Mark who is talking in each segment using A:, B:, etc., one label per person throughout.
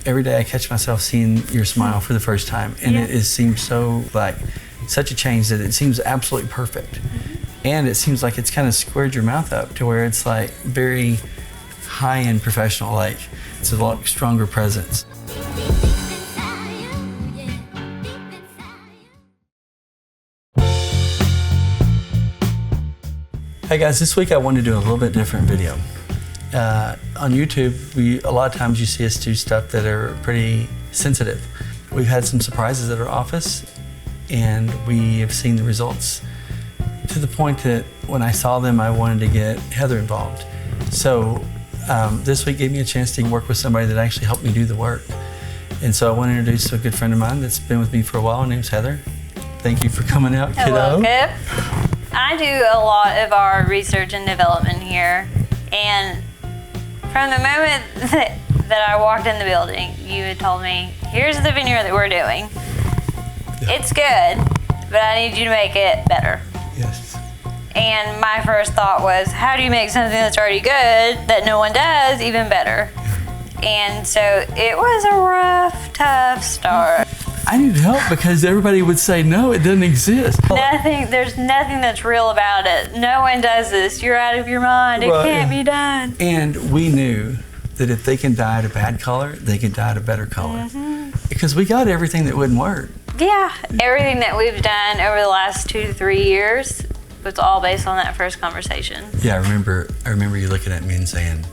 A: every day I catch myself seeing your smile for the first time, and it seems so like such a change that it seems absolutely perfect. And it seems like it's kind of squared your mouth up to where it's like very high-end professional, like it's a lot stronger presence. Hey guys, this week I wanted to do a little bit different video. On YouTube, a lot of times you see us do stuff that are pretty sensitive. We've had some surprises at our office, and we have seen the results to the point that when I saw them, I wanted to get Heather involved. So this week gave me a chance to work with somebody that actually helped me do the work. And so I want to introduce a good friend of mine that's been with me for a while. Her name's Heather. Thank you for coming out, kiddo.
B: Hello, Kip. I do a lot of our research and development here, and from the moment that I walked in the building, you had told me, here's the veneer that we're doing. It's good, but I need you to make it better.
A: Yes.
B: And my first thought was, how do you make something that's already good, that no one does, even better? And so it was a rough, tough start.
A: I need help because everybody would say, no, it doesn't exist.
B: There's nothing that's real about it. No one does this. You're out of your mind. It can't be done.
A: And we knew that if they can dye it a bad color, they can dye it a better color. Because we got everything that wouldn't work.
B: Yeah, everything that we've done over the last 2 to 3 years was all based on that first conversation.
A: Yeah, I remember you looking at me and saying,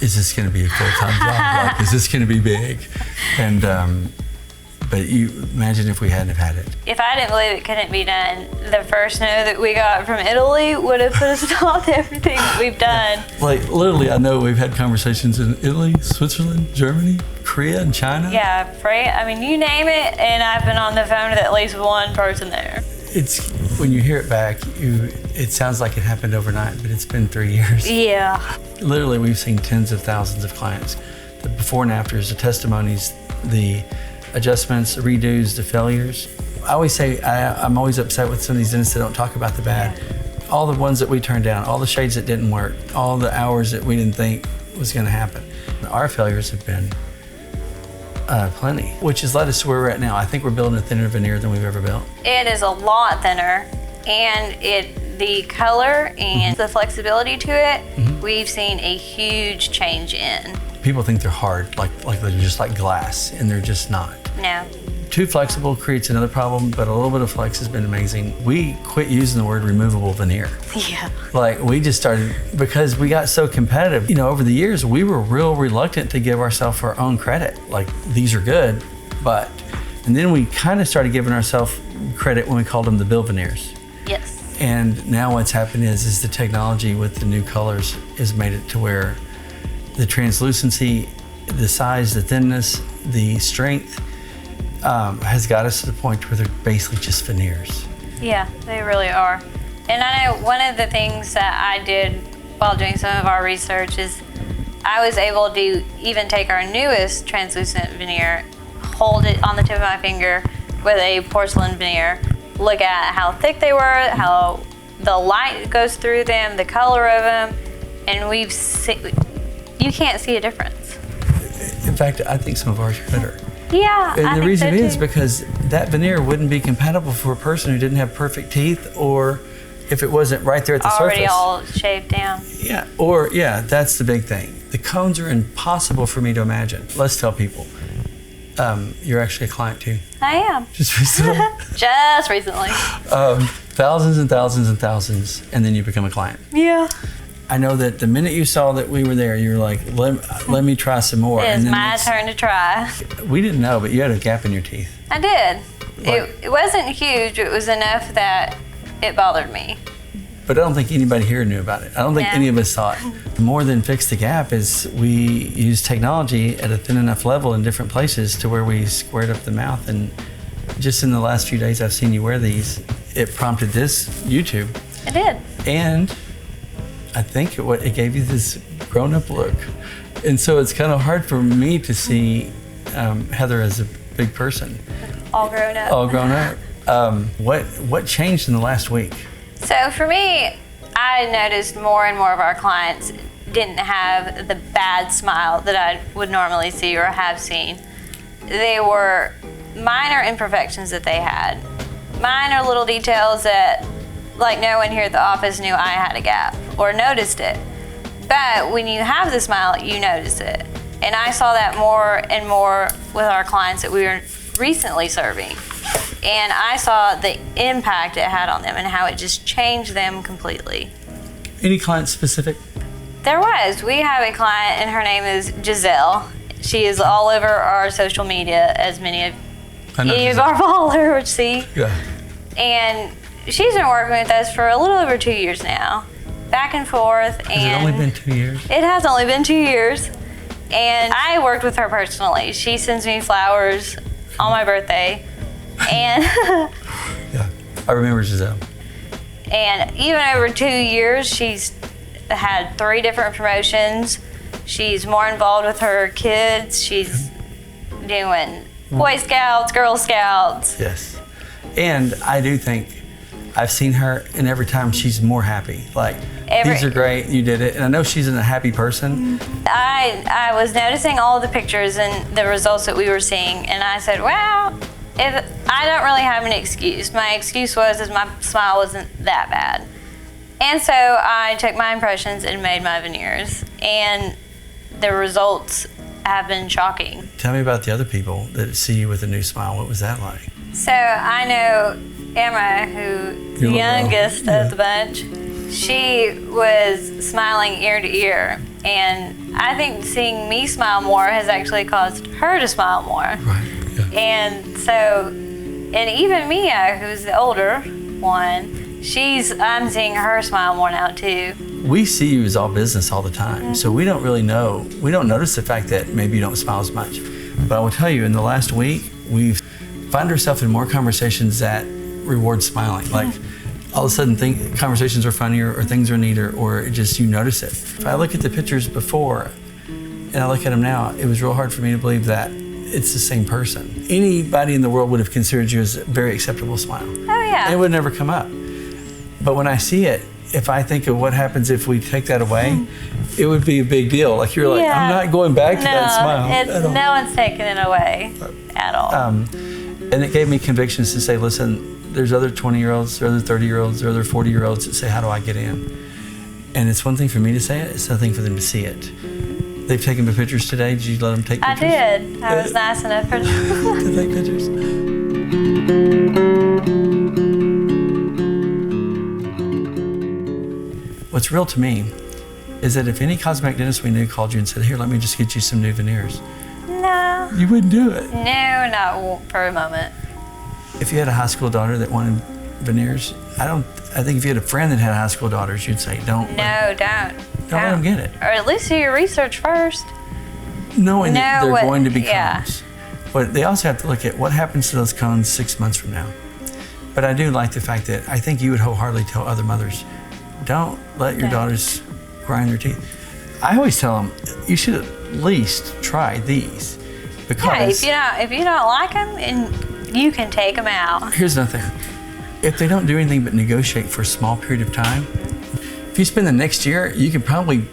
A: is this going to be a full-time job? Like, is this going to be big? And but you imagine if we hadn't have had it.
B: If I didn't believe it couldn't be done, the first no that we got from Italy would have put a stop to everything that we've done.
A: Like literally, I know we've had conversations in Italy, Switzerland, Germany, Korea, and China.
B: Yeah, I mean, you name it, and I've been on the phone with at least one person there.
A: It's when you hear it back, it sounds like it happened overnight, but it's been 3 years.
B: Yeah.
A: Literally, we've seen tens of thousands of clients. The before and afters, the testimonies, the adjustments, the redos, the failures. I always say I'm always upset with some of these dentists that don't talk about the bad. Yeah. All the ones that we turned down, all the shades that didn't work, all the hours that we didn't think was going to happen. Our failures have been plenty, which has led us to where we're at now. I think we're building a thinner veneer than we've ever built. It
B: is a lot thinner, and the color and the flexibility to it, we've seen a huge change in.
A: People think they're hard, like they're just like glass, and they're just not.
B: No.
A: Too flexible creates another problem, but a little bit of flex has been amazing. We quit using the word removable veneer.
B: Yeah.
A: Like we just started, because we got so competitive. You know, over the years, we were real reluctant to give ourselves our own credit. Like, these are good, but, and then we kind of started giving ourselves credit when we called them the bill veneers.
B: Yes.
A: And now what's happened is the technology with the new colors has made it to where the translucency, the size, the thinness, the strength has got us to the point where they're basically just veneers.
B: Yeah, they really are. And I know one of the things that I did while doing some of our research is I was able to even take our newest translucent veneer, hold it on the tip of my finger with a porcelain veneer, look at how thick they were, how the light goes through them, the color of them, and you can't see a difference.
A: In fact, I think some of ours are better.
B: Yeah,
A: and the reason is
B: too.
A: because that veneer wouldn't be compatible for a person who didn't have perfect teeth, or if it wasn't right there at the
B: already
A: surface.
B: all shaved down.
A: Yeah, that's the big thing. The cones are impossible for me to imagine. Let's tell people, you're actually a client too.
B: I am.
A: Just recently.
B: Just recently.
A: Thousands and thousands and thousands, and then you become a client.
B: Yeah.
A: I know that the minute you saw that we were there, you were like, let me try some more.
B: It is my turn to try.
A: We didn't know, but you had a gap in your teeth.
B: I did. It wasn't huge. It was enough that it bothered me.
A: But I don't think anybody here knew about it. I don't think any of us saw it. More than fix the gap is we use technology at a thin enough level in different places to where we squared up the mouth. And just in the last few days I've seen you wear these, it prompted this YouTube.
B: It did.
A: And I think it gave you this grown-up look. And so it's kind of hard for me to see Heather as a big person.
B: All grown up.
A: All grown up. What changed in the last week?
B: So for me, I noticed more and more of our clients didn't have the bad smile that I would normally see or have seen. They were minor imperfections that they had. Minor little details that, like, no one here at the office knew I had a gap or noticed it. But when you have the smile, you notice it. And I saw that more and more with our clients that we were recently serving. And I saw the impact it had on them and how it just changed them completely.
A: Any client specific?
B: There was. We have a client and her name is Giselle. She is all over our social media, as many of our followers see.
A: Yeah.
B: And she's been working with us for a little over 2 years now. Back and forth.
A: Has it only been 2 years?
B: It has only been 2 years. And I worked with her personally. She sends me flowers on my birthday. And
A: yeah, I remember Giselle.
B: And even over 2 years, she's had 3 different promotions. She's more involved with her kids. She's doing Boy Scouts, Girl Scouts.
A: Yes. And I do think I've seen her, and every time she's more happy. Like, these are great, you did it. And I know she's a happy person.
B: I was noticing all the pictures and the results that we were seeing, and I said, well, if I don't really have an excuse. My excuse was my smile wasn't that bad. And so I took my impressions and made my veneers. And the results have been shocking.
A: Tell me about the other people that see you with a new smile. What was that like?
B: So I know Emma, who the youngest of the bunch, she was smiling ear to ear. And I think seeing me smile more has actually caused her to smile more.
A: Right. Yeah.
B: And so, and even Mia, who's the older one, I'm seeing her smile more now too.
A: We see you as all business all the time, so we don't really know, we don't notice the fact that maybe you don't smile as much. But I will tell you, in the last week, we've found ourselves in more conversations that reward smiling. Like, all of a sudden, conversations are funnier, or things are neater, or it just, you notice it. If I look at the pictures before, and I look at them now, it was real hard for me to believe that it's the same person. Anybody in the world would have considered you as a very acceptable smile.
B: Oh yeah.
A: And it would never come up. But when I see it, if I think of what happens if we take that away, it would be a big deal. Like, you're like, I'm not going back to that smile.
B: No one's taking it away at all.
A: And it gave me convictions to say, listen, there's other 20-year-olds, there are other 30-year-olds, there are other 40-year-olds that say, how do I get in? And it's one thing for me to say it, it's another thing for them to see it. They've taken the pictures today. Did you let them take pictures?
B: I did. I was nice enough for them
A: to take pictures. What's real to me is that if any cosmetic dentist we knew called you and said, here, let me just get you some new veneers.
B: No.
A: You wouldn't do it.
B: No, not for a moment.
A: If you had a high school daughter that wanted veneers, I think if you had a friend that had high school daughters, you'd say, don't.
B: Don't
A: let them get it.
B: Or at least do your research first.
A: Knowing that they're going to be cones. But they also have to look at what happens to those cones 6 months from now. But I do like the fact that I think you would wholeheartedly tell other mothers, don't let your daughters grind their teeth. I always tell them, you should at least try these. Because
B: if you don't like them, and you can take them out.
A: Here's another thing. If they don't do anything but negotiate for a small period of time, if you spend the next year, you can probably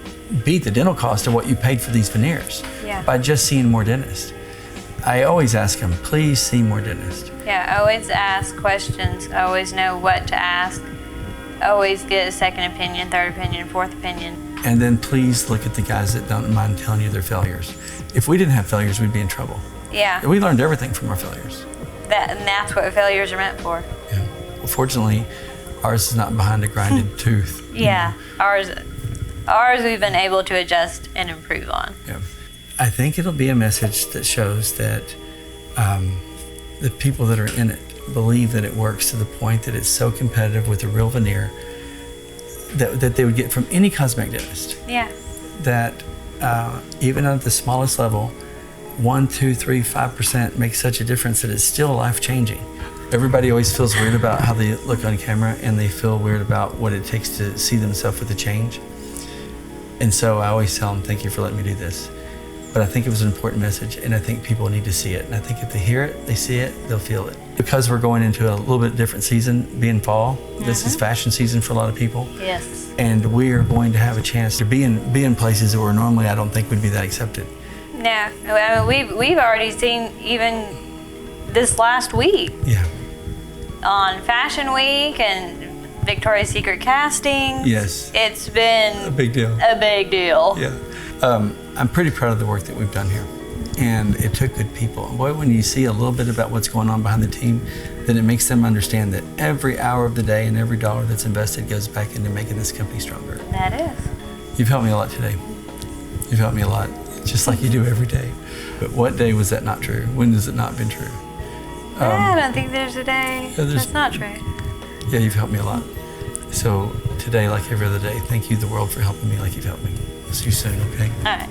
A: beat the dental cost of what you paid for these veneers by just seeing more dentists. I always ask them, please see more dentists.
B: Yeah, always ask questions, always know what to ask, always get a second opinion, third opinion, fourth opinion.
A: And then please look at the guys that don't mind telling you their failures. If we didn't have failures, we'd be in trouble.
B: Yeah.
A: We learned everything from our failures.
B: And that's what failures are meant for.
A: Yeah. Well, fortunately, ours is not behind a grinded tooth.
B: Yeah, ours we've been able to adjust and improve on.
A: Yeah. I think it'll be a message that shows that the people that are in it believe that it works to the point that it's so competitive with a real veneer that they would get from any cosmetic dentist.
B: Yeah.
A: That even at the smallest level, 1, 2, 3, 5% makes such a difference that it's still life-changing. Everybody always feels weird about how they look on camera, and they feel weird about what it takes to see themselves with a change. And so I always tell them, thank you for letting me do this. But I think it was an important message, and I think people need to see it. And I think if they hear it, they see it, they'll feel it. Because we're going into a little bit different season, being fall, this is fashion season for a lot of people.
B: Yes.
A: And we are going to have a chance to be in places where normally I don't think would be that accepted.
B: No, I mean, we've already seen even this last week.
A: Yeah.
B: On Fashion Week and Victoria's Secret casting.
A: Yes.
B: It's been
A: a big deal.
B: A big deal.
A: Yeah. I'm pretty proud of the work that we've done here. And it took good people. And boy, when you see a little bit about what's going on behind the team, then it makes them understand that every hour of the day and every dollar that's invested goes back into making this company stronger.
B: That is.
A: You've helped me a lot today. You've helped me a lot, just like you do every day. But what day was that not true? When has it not been true?
B: I don't think there's a day that's not true.
A: Yeah, you've helped me a lot. So today, like every other day, thank you, the world, for helping me like you've helped me. See you soon, okay?
B: All right.